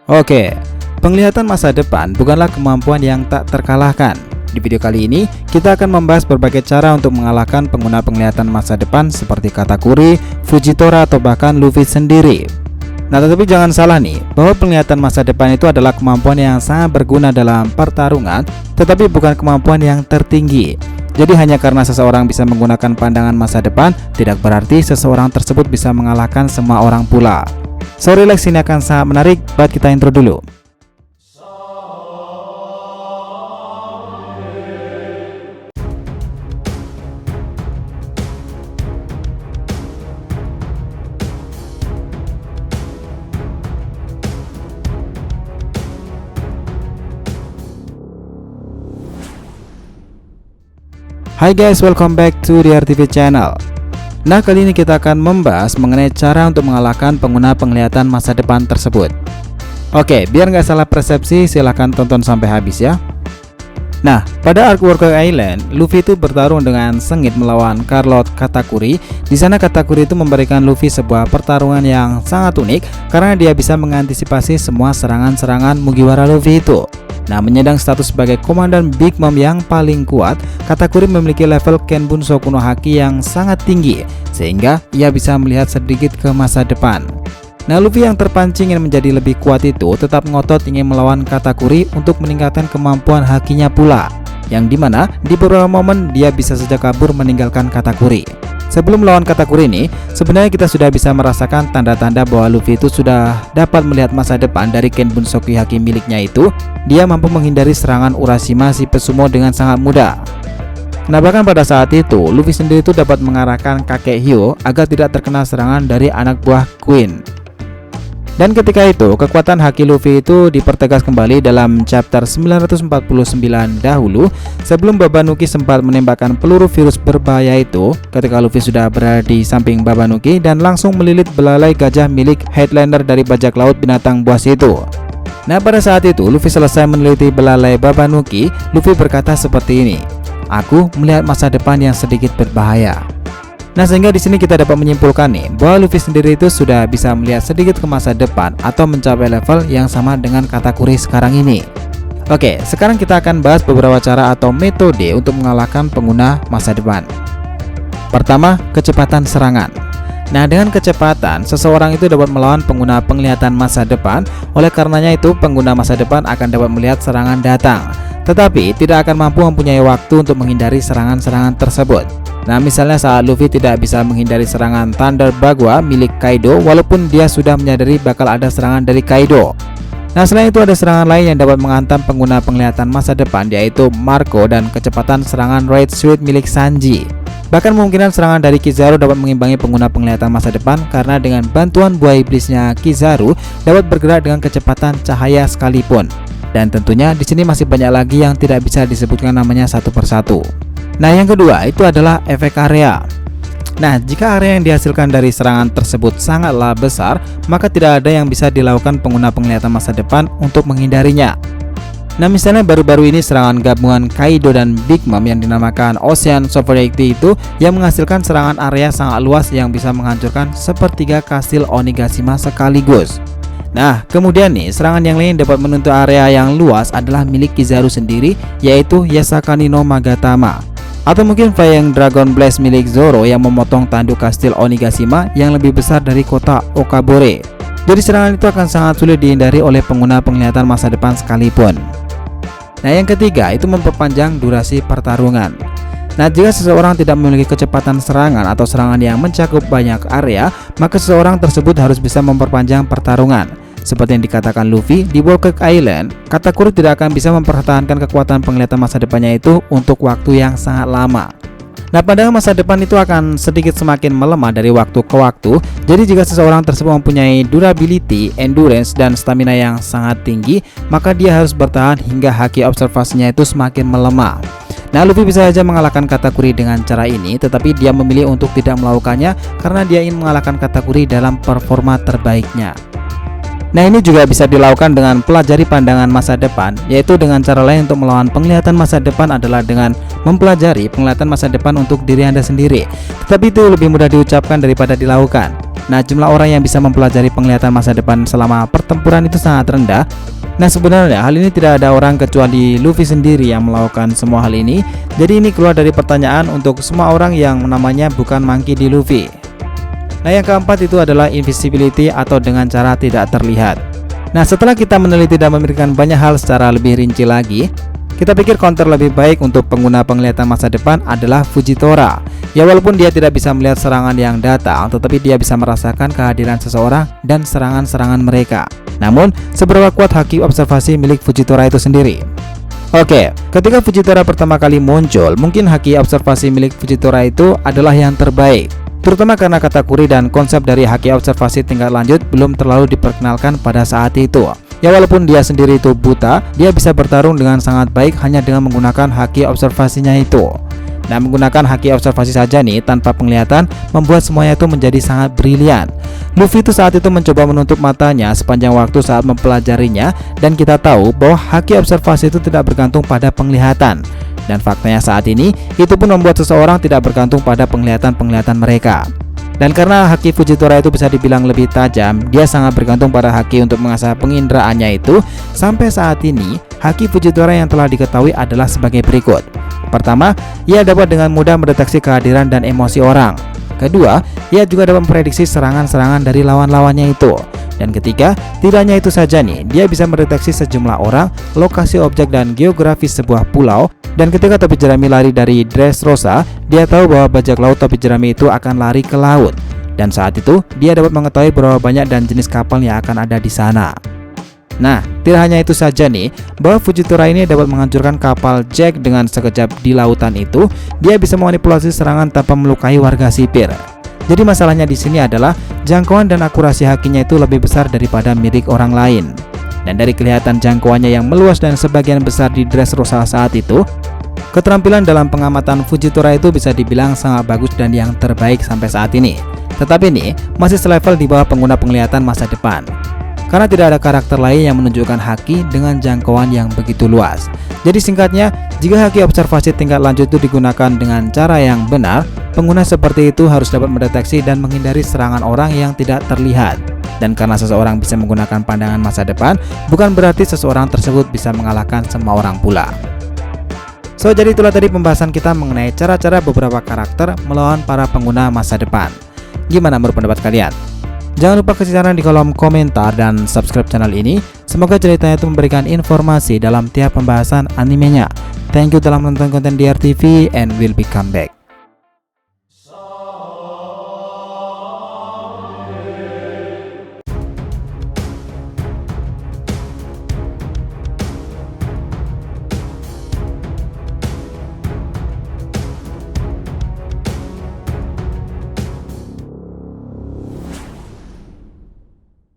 Oke, penglihatan masa depan bukanlah kemampuan yang tak terkalahkan. Di video kali ini, kita akan membahas berbagai cara untuk mengalahkan pengguna penglihatan masa depan seperti Katakuri, Fujitora, atau bahkan Luffy sendiri. Nah, tetapi jangan salah nih, bahwa penglihatan masa depan itu adalah kemampuan yang sangat berguna dalam pertarungan, tetapi bukan kemampuan yang tertinggi. Jadi hanya karena seseorang bisa menggunakan pandangan masa depan, tidak berarti seseorang tersebut bisa mengalahkan semua orang pula. So relax, ini akan sangat menarik, buat kita intro dulu. Hai guys, welcome back to the RTV channel. Nah, kali ini kita akan membahas mengenai cara untuk mengalahkan pengguna penglihatan masa depan tersebut. Oke, biar nggak salah persepsi, silahkan tonton sampai habis ya. Nah, pada arc Worker Island, Luffy itu bertarung dengan sengit melawan Carlot Katakuri. Di sana Katakuri itu memberikan Luffy sebuah pertarungan yang sangat unik karena dia bisa mengantisipasi semua serangan-serangan Mugiwara Luffy itu. Nah, menyandang status sebagai komandan Big Mom yang paling kuat, Katakuri memiliki level Kenbunso Kuno Haki yang sangat tinggi, sehingga ia bisa melihat sedikit ke masa depan. Nah, Luffy yang terpancing ingin menjadi lebih kuat itu tetap ngotot ingin melawan Katakuri untuk meningkatkan kemampuan hakinya pula, yang dimana di beberapa momen dia bisa saja kabur meninggalkan Katakuri. Sebelum melawan Katakuri ini, sebenarnya kita sudah bisa merasakan tanda-tanda bahwa Luffy itu sudah dapat melihat masa depan dari Kenbunso Haki miliknya itu. Dia mampu menghindari serangan Urashima si pesumo dengan sangat mudah. Nah, bahkan pada saat itu, Luffy sendiri itu dapat mengarahkan kakek Hyo agar tidak terkena serangan dari anak buah Queen. Dan ketika itu, kekuatan haki Luffy itu dipertegas kembali dalam chapter 949 dahulu, sebelum Babanuki sempat menembakkan peluru virus berbahaya itu ketika Luffy sudah berada di samping Babanuki dan langsung melilit belalai gajah milik Headlander dari bajak laut binatang buas itu. Nah, pada saat itu Luffy selesai meneliti belalai Babanuki, Luffy berkata seperti ini, "Aku melihat masa depan yang sedikit berbahaya." Nah, sehingga di sini kita dapat menyimpulkan nih bahwa Luffy sendiri itu sudah bisa melihat sedikit ke masa depan atau mencapai level yang sama dengan Katakuri sekarang ini. Oke, sekarang kita akan bahas beberapa cara atau metode untuk mengalahkan pengguna masa depan. Pertama, kecepatan serangan. Nah, dengan kecepatan, seseorang itu dapat melawan pengguna penglihatan masa depan. Oleh karenanya itu, pengguna masa depan akan dapat melihat serangan datang, tetapi tidak akan mampu mempunyai waktu untuk menghindari serangan-serangan tersebut. Nah, misalnya saat Luffy tidak bisa menghindari serangan Thunder Bagua milik Kaido, walaupun dia sudah menyadari bakal ada serangan dari Kaido. Nah, selain itu ada serangan lain yang dapat menghantam pengguna penglihatan masa depan, yaitu Marco dan kecepatan serangan Raid Suit milik Sanji. Bahkan kemungkinan serangan dari Kizaru dapat mengimbangi pengguna penglihatan masa depan karena dengan bantuan buah iblisnya Kizaru dapat bergerak dengan kecepatan cahaya sekalipun. Dan tentunya di sini masih banyak lagi yang tidak bisa disebutkan namanya satu persatu. Nah, yang kedua itu adalah efek area. Nah, jika area yang dihasilkan dari serangan tersebut sangatlah besar, maka tidak ada yang bisa dilakukan pengguna penglihatan masa depan untuk menghindarinya. Nah, misalnya baru-baru ini serangan gabungan Kaido dan Big Mom yang dinamakan Ocean Sovereignty itu yang menghasilkan serangan area sangat luas yang bisa menghancurkan sepertiga kastil Onigashima sekaligus. Nah, kemudian nih, serangan yang lain dapat menuntut area yang luas adalah milik Kizaru sendiri, yaitu Yasakani no Magatama. Atau mungkin Flying Dragon Blast milik Zoro yang memotong tanduk kastil Onigashima yang lebih besar dari kota Okabore. Jadi serangan itu akan sangat sulit dihindari oleh pengguna penglihatan masa depan sekalipun. Nah, yang ketiga itu memperpanjang durasi pertarungan. Nah, jika seseorang tidak memiliki kecepatan serangan atau serangan yang mencakup banyak area, maka seseorang tersebut harus bisa memperpanjang pertarungan. Seperti yang dikatakan Luffy di Worker Island, Katakuri tidak akan bisa mempertahankan kekuatan penglihatan masa depannya itu untuk waktu yang sangat lama. Nah, padahal masa depan itu akan sedikit semakin melemah dari waktu ke waktu. Jadi jika seseorang tersebut mempunyai durability, endurance, dan stamina yang sangat tinggi, maka dia harus bertahan hingga haki observasinya itu semakin melemah. Nah, Luffy bisa saja mengalahkan Katakuri dengan cara ini, tetapi dia memilih untuk tidak melakukannya karena dia ingin mengalahkan Katakuri dalam performa terbaiknya. Nah, ini juga bisa dilakukan dengan pelajari pandangan masa depan, yaitu dengan cara lain untuk melawan penglihatan masa depan adalah dengan mempelajari penglihatan masa depan untuk diri Anda sendiri. Tetapi itu lebih mudah diucapkan daripada dilakukan. Nah, jumlah orang yang bisa mempelajari penglihatan masa depan selama pertempuran itu sangat rendah. Nah, sebenarnya hal ini tidak ada orang kecuali Luffy sendiri yang melakukan semua hal ini. Jadi ini keluar dari pertanyaan untuk semua orang yang namanya bukan Monkey D. Luffy. Nah, yang keempat itu adalah invisibility atau dengan cara tidak terlihat. Nah, setelah kita meneliti dan memikirkan banyak hal secara lebih rinci lagi, kita pikir counter lebih baik untuk pengguna penglihatan masa depan adalah Fujitora. Ya, walaupun dia tidak bisa melihat serangan yang datang, tetapi dia bisa merasakan kehadiran seseorang dan serangan-serangan mereka. Namun, seberapa kuat haki observasi milik Fujitora itu sendiri? Oke, ketika Fujitora pertama kali muncul, mungkin haki observasi milik Fujitora itu adalah yang terbaik. Terutama karena kategori dan konsep dari haki observasi tingkat lanjut belum terlalu diperkenalkan pada saat itu. Ya, walaupun dia sendiri itu buta, dia bisa bertarung dengan sangat baik hanya dengan menggunakan haki observasinya itu. Nah, menggunakan haki observasi saja nih tanpa penglihatan membuat semuanya itu menjadi sangat brilian. Luffy itu saat itu mencoba menutup matanya sepanjang waktu saat mempelajarinya, dan kita tahu bahwa haki observasi itu tidak bergantung pada penglihatan. Dan faktanya saat ini, itu pun membuat seseorang tidak bergantung pada penglihatan-penglihatan mereka. Dan karena haki Fujitora itu bisa dibilang lebih tajam, dia sangat bergantung pada haki untuk mengasah pengindraannya itu. Sampai saat ini, haki Fujitora yang telah diketahui adalah sebagai berikut. Pertama, ia dapat dengan mudah mendeteksi kehadiran dan emosi orang. Kedua, ia juga dapat memprediksi serangan-serangan dari lawan-lawannya itu. Dan ketiga, tidak hanya itu saja nih, dia bisa mendeteksi sejumlah orang, lokasi objek dan geografis sebuah pulau. Dan ketika topi jerami lari dari Dressrosa, dia tahu bahwa bajak laut topi jerami itu akan lari ke laut. Dan saat itu, dia dapat mengetahui berapa banyak dan jenis kapal yang akan ada di sana. Nah, tidak hanya itu saja nih, bahwa Fujitora ini dapat menghancurkan kapal Jack dengan sekejap di lautan itu. Dia bisa memanipulasi serangan tanpa melukai warga sipil. Jadi masalahnya di sini adalah jangkauan dan akurasi hakinya itu lebih besar daripada milik orang lain. Dan dari kelihatan jangkauannya yang meluas dan sebagian besar di Dressrosa saat itu, keterampilan dalam pengamatan Fujitora itu bisa dibilang sangat bagus dan yang terbaik sampai saat ini. Tetapi ini masih selevel di bawah pengguna penglihatan masa depan, karena tidak ada karakter lain yang menunjukkan haki dengan jangkauan yang begitu luas. Jadi singkatnya, jika haki observasi tingkat lanjut itu digunakan dengan cara yang benar, pengguna seperti itu harus dapat mendeteksi dan menghindari serangan orang yang tidak terlihat. Dan karena seseorang bisa menggunakan pandangan masa depan, bukan berarti seseorang tersebut bisa mengalahkan semua orang pula. So, jadi itulah tadi pembahasan kita mengenai cara-cara beberapa karakter melawan para pengguna masa depan. Gimana menurut pendapat kalian? Jangan lupa kasih saran di kolom komentar dan subscribe channel ini. Semoga ceritanya itu memberikan informasi dalam tiap pembahasan animenya. Thank you telah menonton konten DRTV and will be come back.